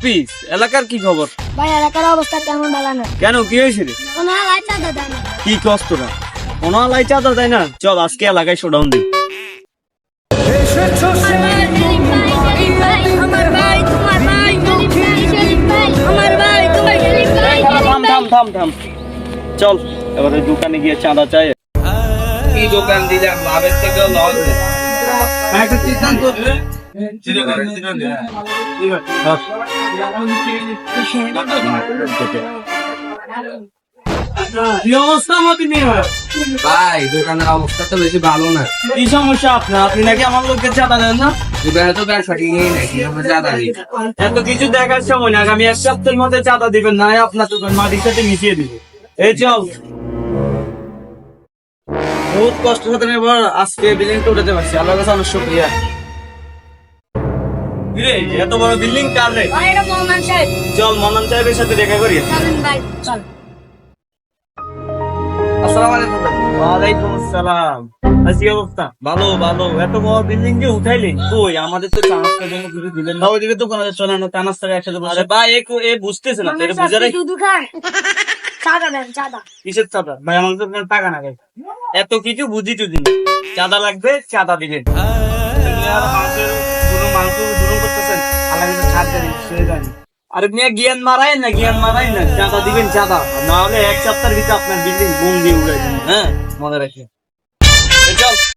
Office এলাকার কি খবর? ভাই এলাকার অবস্থা তেমন ভালো না। কেন কি হয়েছে রে? কোনো আলাই চাঁদা দেয় না। কি কষ্ট না কোনো আলাই চাঁদা দেয় না? চল আজকে এলাকায় শোডাউন দিই। থাম চল এবারে দোকানে গিয়ে চাঁদা চাই। কি দোকান দিলাম লাভের থেকে লস একটা সিদ্ধান্ত কি অবস্থা মতি ভাই দোকানের অবস্থা তো বেশি ভালো না। কি সমস্যা আপনার? আপনি নাকি আমার লোককে চাঁদা দেন না? দোকানে তো ব্যবসা ঠিক নেই নাকি আমরা চাঁদা দিই। এত কিছু দেখার সময় না, আমি এক সপ্তাহের মধ্যে চাঁদা দিবেন না আপনার দোকান মাটির সাথে মিশিয়ে দিব। এই চল বহুত কষ্ট সাথে এবার আজকে বিল্ডিংটা উঠাতে পারছি, আল্লাহর কাছে অনেক শুকরিয়া। কিরে এত বড় বিল্ডিং কার রে? ভাই এটা মোহাম্মদ সাহেব। চল মন্নান সাহেবের সাথে দেখা করি। চলেন ভাই চল। আসসালামু আলাইকুম। ওয়ালাইকুম আসসালাম। কি অবস্থা? ভালো ভালো। এত বড় বিল্ডিং যে উঠাইলেন কই? আমাদের তো চানাচটার জন্য কিছু দিলেন না। ওইদিকে তো কোনো চলে না, চানাচটাকে একসাথে বসে। আরে ভাই এ বুঝতেছে না, এটা বুঝারে দুধ খান। চাঁদা দেন চাঁদা। কিসের চাঁদা? ভাই আমার তো কোনো টাকা না ভাই। এত কিছু বুঝি টুঝি না। চাঁদা লাগবে চাঁদা দিবেন। আপনি আর মাংস জুলুম করতেছেন, আল্লাহ কিন্তু ছাড় দেন সে জানি। আরে আপনি জ্ঞান মারাই না, চাঁদা দিবেন চাঁদা, না হলে এক সপ্তাহের ভিতরে আপনার বিল্ডিং বোম দিয়ে উড়াই দেবেন। হ্যাঁ মনে রাখি। চল